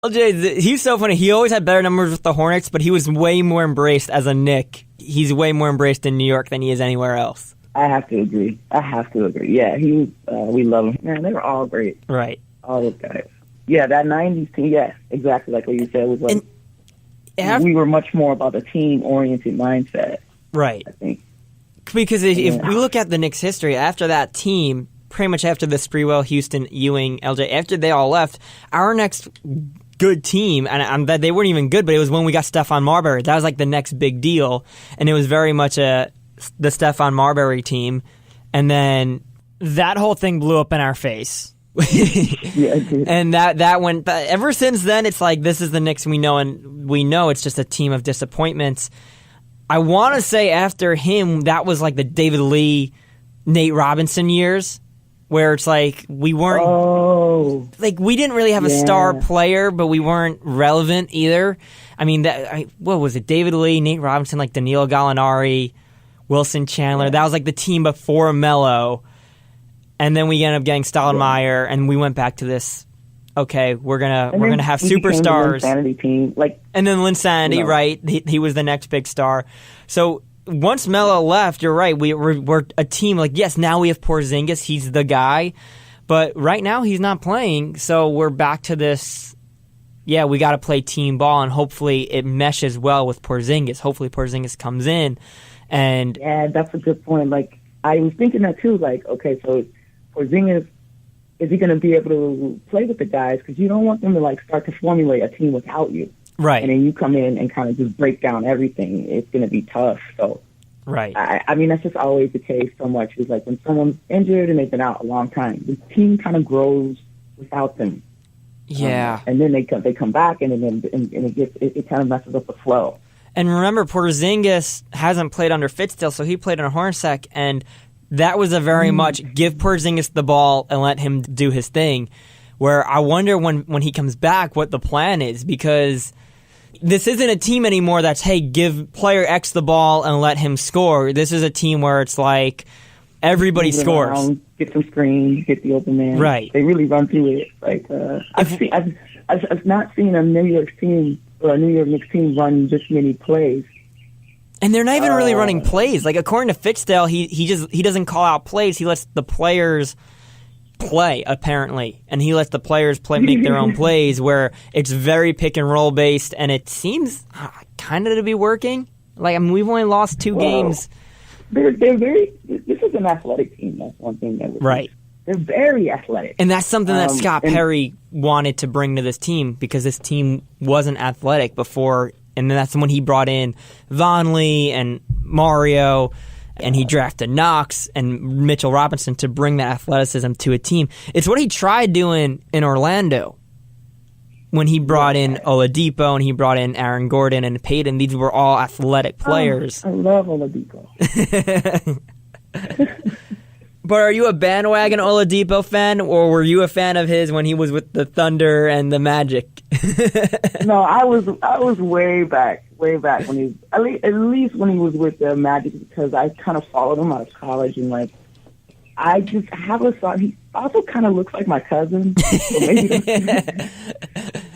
LJ, he's so funny. He always had better numbers with the Hornets, but he was way more embraced as a Knick. He's way more embraced in New York than he is anywhere else. I have to agree. Yeah, we love him. Man, they were all great. Right. All those guys. Yeah, that 90s team, yeah, exactly like what you said. Was like, we were much more about a team-oriented mindset. Right. I think. Because if we look at the Knicks' history, after that team, pretty much after the Sprewell, Houston, Ewing, LJ, after they all left, our next good team, and they weren't even good, but it was when we got Stephon Marbury. That was like the next big deal, and it was very much the Stephon Marbury team. And then that whole thing blew up in our face. Yeah, it did. And that went. Ever since then, it's like this is the Knicks we know, and we know it's just a team of disappointments. I want to say after him, that was like the David Lee, Nate Robinson years, where it's like we weren't like we didn't really have a star player, but we weren't relevant either. I mean, what was it? David Lee, Nate Robinson, like Danilo Gallinari, Wilson Chandler. That was like the team before Melo. And then we ended up getting Stoudemire, and we went back to this. Okay, we're gonna have superstars. The Linsanity team, and then Linsanity, right? He was the next big star. So once Melo left, you're right. We're a team. Like, yes, now we have Porzingis. He's the guy, but right now he's not playing. So we're back to this. Yeah, we got to play team ball, and hopefully it meshes well with Porzingis. Hopefully Porzingis comes in, and that's a good point. Like, I was thinking that too. Like, okay, so Porzingis, is he going to be able to play with the guys? Because you don't want them to like start to formulate a team without you, right? And then you come in and kind of just break down everything. It's going to be tough. So, right. I mean, that's just always the case. So much is like when someone's injured and they've been out a long time, the team kind of grows without them. Yeah, and then they come back, and then it kind of messes up the flow. And remember, Porzingis hasn't played under Fitzgerald, so he played under Hornacek, and that was a very much give Porzingis the ball and let him do his thing, where I wonder when he comes back what the plan is, because this isn't a team anymore that's, hey, give player X the ball and let him score. This is a team where it's like everybody scores. Around, get some screens, get the open man. Right. They really run through it. Like I've not seen a New York team or a New York Knicks team run this many plays. And they're not even really running plays. Like, according to Fitzgerald, he doesn't call out plays. He lets the players play, apparently. And he lets the players make their own plays, where it's very pick and roll based, and it seems kind of to be working. Like, I mean, we've only lost 2 games. They're very. This is an athletic team. That's one thing that right. They're very athletic, and that's something that Scott Perry wanted to bring to this team, because this team wasn't athletic before. And then that's when he brought in Vonleh and Mario, and he drafted Knox and Mitchell Robinson to bring that athleticism to a team. It's what he tried doing in Orlando when he brought in Oladipo and he brought in Aaron Gordon and Payton. These were all athletic players. I love Oladipo. But are you a bandwagon Oladipo fan, or were you a fan of his when he was with the Thunder and the Magic? No, I was way back when he at least when he was with the Magic, because I kind of followed him out of college, and like I just have a thought he also kind of looks like my cousin. So maybe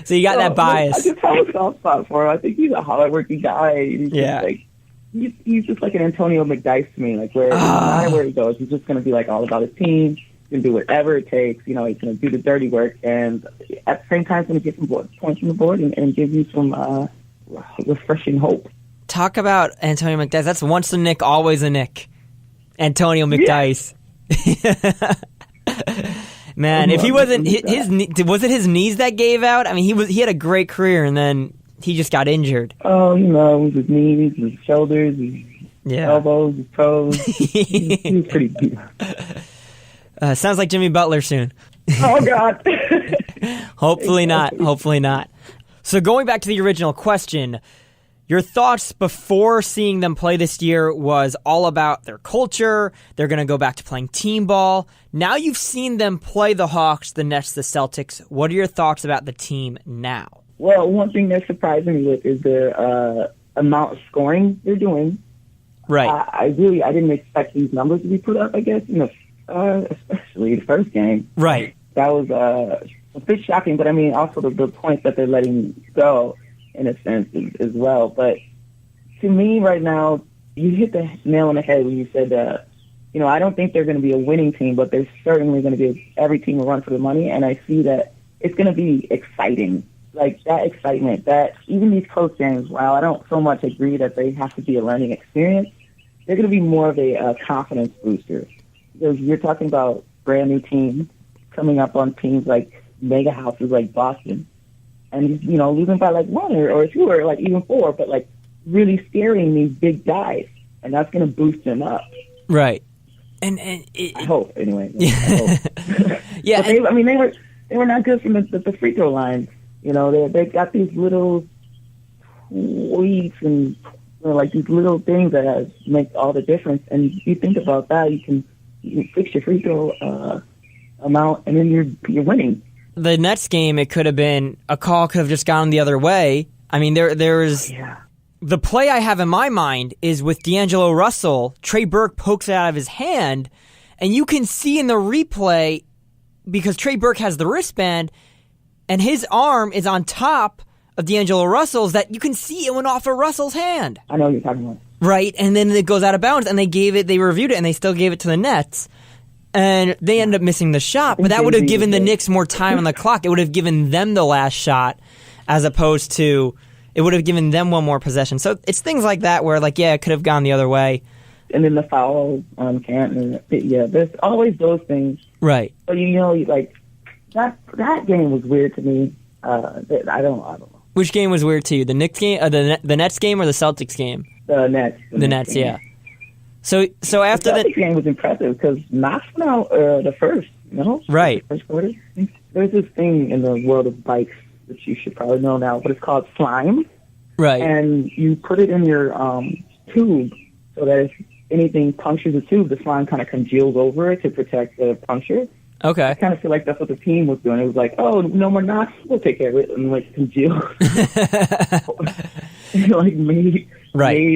so you got that bias. I just have a soft spot for him. I think he's a hardworking guy. He's just like an Antonio McDyess to me. Like, where no matter where he goes, he's just going to be like all about his team. He's going to do whatever it takes. You know, he's going to do the dirty work, and at the same time, he's going to get some points from the board and give you some refreshing hope. Talk about Antonio McDyess. That's once a Knick, always a Knick. Antonio McDyess. Yeah. Man, if he wasn't was it his knees that gave out? I mean, he had a great career, and then he just got injured. Oh, you know, it was his knees, his shoulders, his elbows, his toes. he was pretty deep. Sounds like Jimmy Butler soon. Oh, God. Hopefully not. Hopefully not. So going back to the original question, your thoughts before seeing them play this year was all about their culture. They're going to go back to playing team ball. Now you've seen them play the Hawks, the Nets, the Celtics. What are your thoughts about the team now? Well, one thing that's surprising me with is the amount of scoring they're doing. Right. I didn't expect these numbers to be put up, I guess, especially the first game. Right. That was a bit shocking, but I mean, also the points that they're letting go, in a sense, as well. But to me, right now, you hit the nail on the head when you said, I don't think they're going to be a winning team, but they're certainly going to be every team will run for the money, and I see that it's going to be exciting. Like, that excitement, that even these close games, while I don't so much agree that they have to be a learning experience, they're going to be more of a confidence booster. Because you're talking about brand new teams coming up on teams like mega houses like Boston, and, losing by like 1 or 2 or like even 4, but like really scaring these big guys, and that's going to boost them up. Right. I hope, anyway. Yeah. Yeah. They were not good from the free throw line. They got these little tweaks and like these little things that make all the difference. And you think about that, you can fix your free throw amount, and then you're winning. The Nets game, it could have been a call, could have just gone the other way. I mean, there's the play I have in my mind is with D'Angelo Russell. Trey Burke pokes it out of his hand, and you can see in the replay, because Trey Burke has the wristband, and his arm is on top of D'Angelo Russell's, that you can see it went off of Russell's hand. I know what you're talking about. Right, and then it goes out of bounds, and they reviewed it, and they still gave it to the Nets. And they end up missing the shot, but that would have given the Knicks more time on the clock. It would have given them the last shot, as opposed to, it would have given them one more possession. So it's things like that where, like, it could have gone the other way. And then the foul on Canton. There's always those things. Right. But like that game was weird to me. I don't know. Which game was weird to you? The Knicks game, the Nets game, or the Celtics game? The Nets. The Nets, yeah. So after the Celtics game was impressive because Knox went out the first, right? First quarter. There's this thing in the world of bikes which you should probably know now, but it's called slime. Right. And you put it in your tube so that if anything punctures the tube, the slime kind of congeals over it to protect the puncture. Okay. I kind of feel like that's what the team was doing. It was like, oh, no more Knox, we'll take care of it, and like congeal. Like made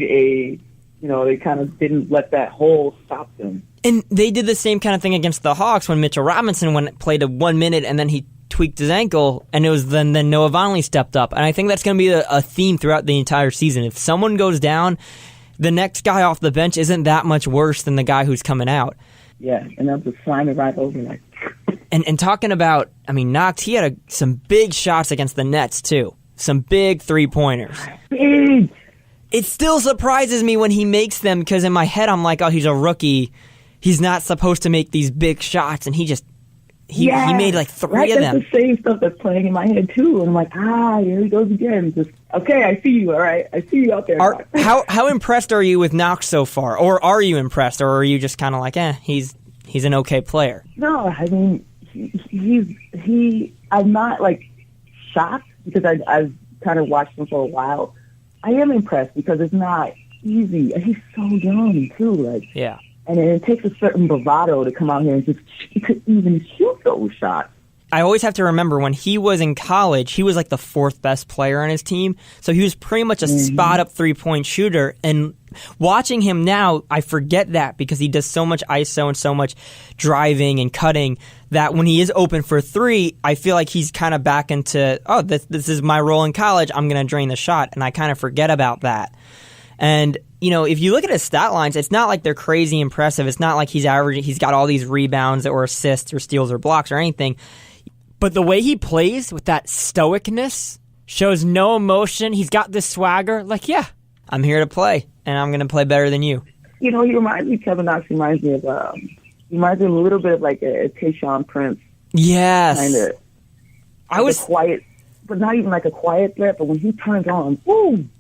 a. They kind of didn't let that hole stop them. And they did the same kind of thing against the Hawks when Mitchell Robinson played a 1 minute and then he tweaked his ankle, and it was then Noah Vonleh stepped up. And I think that's going to be a theme throughout the entire season. If someone goes down, the next guy off the bench isn't that much worse than the guy who's coming out. Yeah, and that's just slamming right over like. And talking about, Knox, he had some big shots against the Nets too. Some big 3-pointers. Big. It still surprises me when he makes them, because in my head I'm like, oh, he's a rookie. He's not supposed to make these big shots, and he made like 3 of them. That's the same stuff that's playing in my head too, and I'm like, here he goes again. Just okay, I see you. All right, I see you out there. How impressed are you with Knox so far, or are you impressed, or are you just kind of like, he's an okay player? No, I mean, I'm not like shocked because I've kind of watched him for a while. I am impressed because it's not easy. He's so young too, like yeah. And it takes a certain bravado to come out here and just even shoot those shots. I always have to remember when he was in college, he was like the 4th best player on his team. So he was pretty much a spot-up 3-point shooter. And watching him now, I forget that because he does so much ISO and so much driving and cutting that when he is open for 3, I feel like he's kind of back into, this is my role in college. I'm going to drain the shot. And I kind of forget about that. And, if you look at his stat lines, it's not like they're crazy impressive. It's not like he's got all these rebounds or assists or steals or blocks or anything. But the way he plays with that stoicness shows no emotion. He's got this swagger. Like, yeah, I'm here to play, and I'm going to play better than you. He reminds me, Kevin Knox reminds me of, a little bit of like a Tayshaun Prince. Yes. Kind of. I was quiet, but not even like a quiet threat, but when he turns on, boom.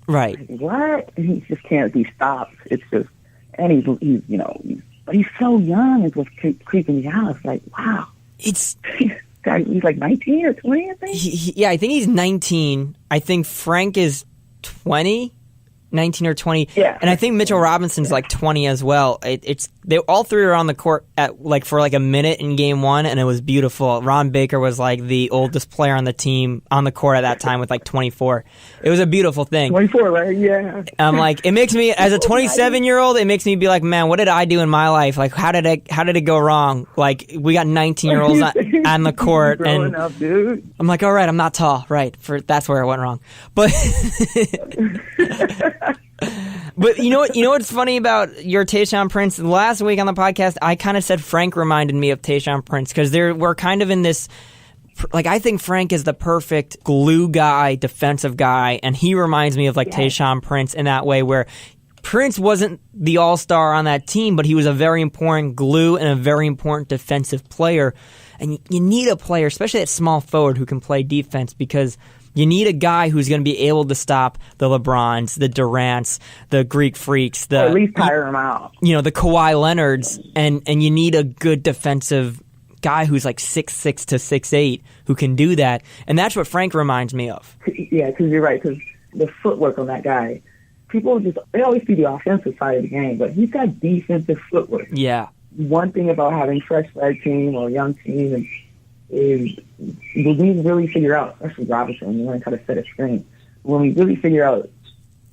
Right. Like, what? And he just can't be stopped. It's just, and he's but he's so young. It's what's creeping me out. It's like, wow. It's... He's like 19 or 20, I think. I think he's 19. I think Frank is 20, 19 or 20. Yeah. And I think Mitchell Robinson's like 20 as well. They all 3 are on the court for a minute in game 1, and it was beautiful. Ron Baker was like the oldest player on the team on the court at that time with like 24. It was a beautiful thing. 24, right? Yeah. I'm like, it makes me, as a 27-year-old, it makes me be like, man, what did I do in my life? Like, how did it go wrong? Like, we got 19-year-olds on the court. Growing up, dude. I'm like, all right, I'm not tall. Right. That's where I went wrong. But but you know what's funny about your Tayshaun Prince? Last week on the podcast, I kind of said Frank reminded me of Tayshaun Prince because we're kind of in this. Like, I think Frank is the perfect glue guy, defensive guy, and he reminds me of Tayshaun Prince in that way where Prince wasn't the all-star on that team, but he was a very important glue and a very important defensive player. And you need a player, especially at small forward, who can play defense because you need a guy who's going to be able to stop the LeBrons, the Durants, the Greek Freaks, or at least tire them out. The Kawhi Leonards, and you need a good defensive guy who's 6'6" to 6'8" who can do that. And that's what Frank reminds me of. Yeah, because you're right, because the footwork on that guy, people they always see the offensive side of the game, but he's got defensive footwork. Yeah. One thing about having fresh led team or young team is when we really figure out, especially Robinson, when you learn how to set a screen, when we really figure out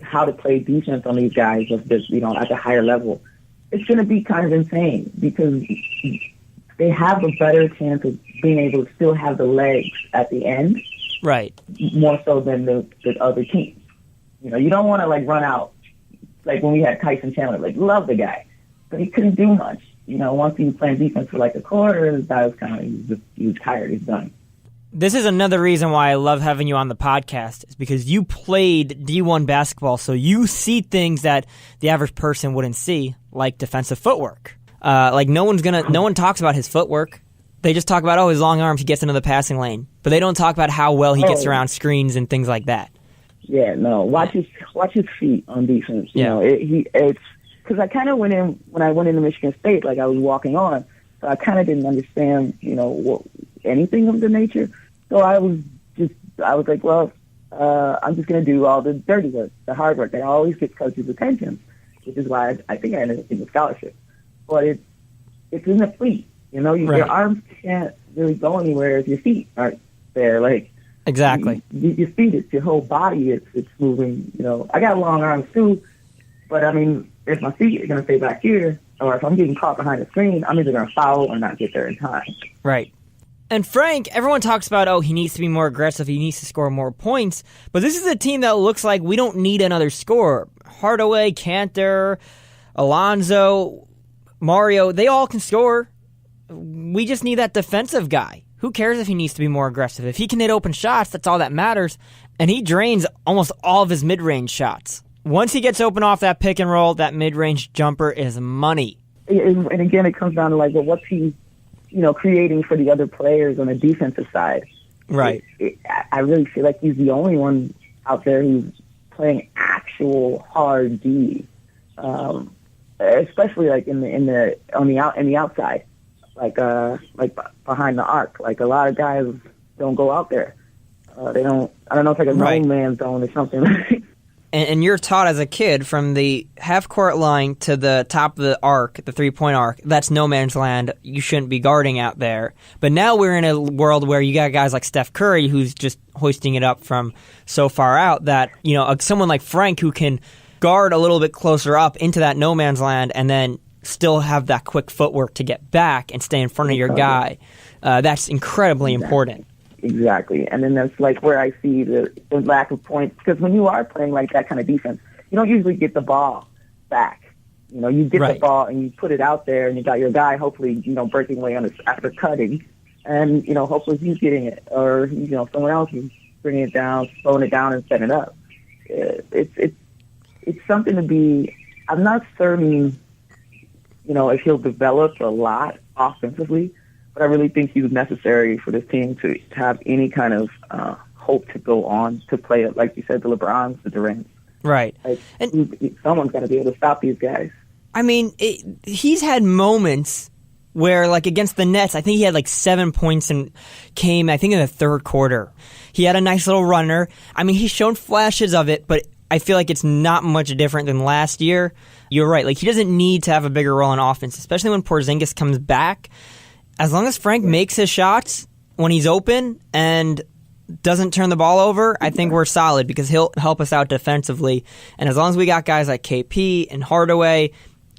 how to play defense on these guys at the higher level, it's going to be kind of insane because they have a better chance of being able to still have the legs at the end, right? More so than the other teams. You don't want to run out like when we had Tyson Chandler. Love the guy, but he couldn't do much. Once he was playing defense for a quarter, the guy was he was tired. He's done. This is another reason why I love having you on the podcast is because you played D1 basketball, so you see things that the average person wouldn't see, like defensive footwork. No one talks about his footwork. They just talk about, his long arms, he gets into the passing lane. But they don't talk about how well he gets around screens and things like that. Yeah, no. Watch his feet on defense. It's because I kind of went in when I went into Michigan State, I was walking on, so I kind of didn't understand, anything of the nature. So I was like, well, I'm just going to do all the dirty work, the hard work that always gets coaches' attention, which is why I think I ended up getting a scholarship. But it's in the feet. Your arms can't really go anywhere if your feet aren't there. Exactly. Your feet, it's your whole body. It's moving. I got long arms too, but I mean, if my feet are going to stay back here, or if I'm getting caught behind the screen, I'm either going to foul or not get there in time. Right. And Frank, everyone talks about, he needs to be more aggressive, he needs to score more points, but this is a team that looks like we don't need another scorer. Hardaway, Cantor, Alonzo, Mario, they all can score. We just need that defensive guy. Who cares if he needs to be more aggressive? If he can hit open shots, that's all that matters. And he drains almost all of his mid-range shots. Once he gets open off that pick and roll, that mid-range jumper is money. And again, it comes down to what's he, creating for the other players on the defensive side. Right. I really feel like he's the only one out there who's playing actual hard D. Especially on the outside, behind the arc. A lot of guys don't go out there. They don't. I don't know, it's a no man zone or something. And you're taught as a kid from the half court line to the top of the arc, the 3-point arc. That's no man's land. You shouldn't be guarding out there. But now we're in a world where you got guys like Steph Curry who's just hoisting it up from so far out that someone like Frank who can guard a little bit closer up into that no man's land and then still have that quick footwork to get back and stay in front of your guy. That's incredibly important. Exactly. And then that's where I see the lack of points. Because when you are playing that kind of defense, you don't usually get the ball back. You get the ball and you put it out there and you got your guy hopefully, breaking away on it after cutting. And, hopefully he's getting it. Or, someone else is bringing it down, slowing it down and setting it up. It's something to be. I'm not certain, if he'll develop a lot offensively, but I really think he was necessary for this team to have any kind of hope to go on to play it, like you said, the LeBrons, the Durants. Right. And someone's got to be able to stop these guys. I mean, he's had moments where, against the Nets, I think he had 7 points and came, I think, in the third quarter. He had a nice little runner. I mean, he's shown flashes of it, but I feel like it's not much different than last year. You're right. He doesn't need to have a bigger role in offense, especially when Porzingis comes back. As long as Frank makes his shots when he's open and doesn't turn the ball over, I think we're solid because he'll help us out defensively. And as long as we got guys like KP and Hardaway,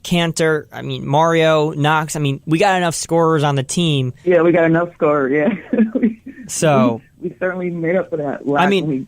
Cantor, I mean, Mario, Knox. I mean, we got enough scorers on the team. Yeah, we got enough scorers, yeah. So we certainly made up for that last week.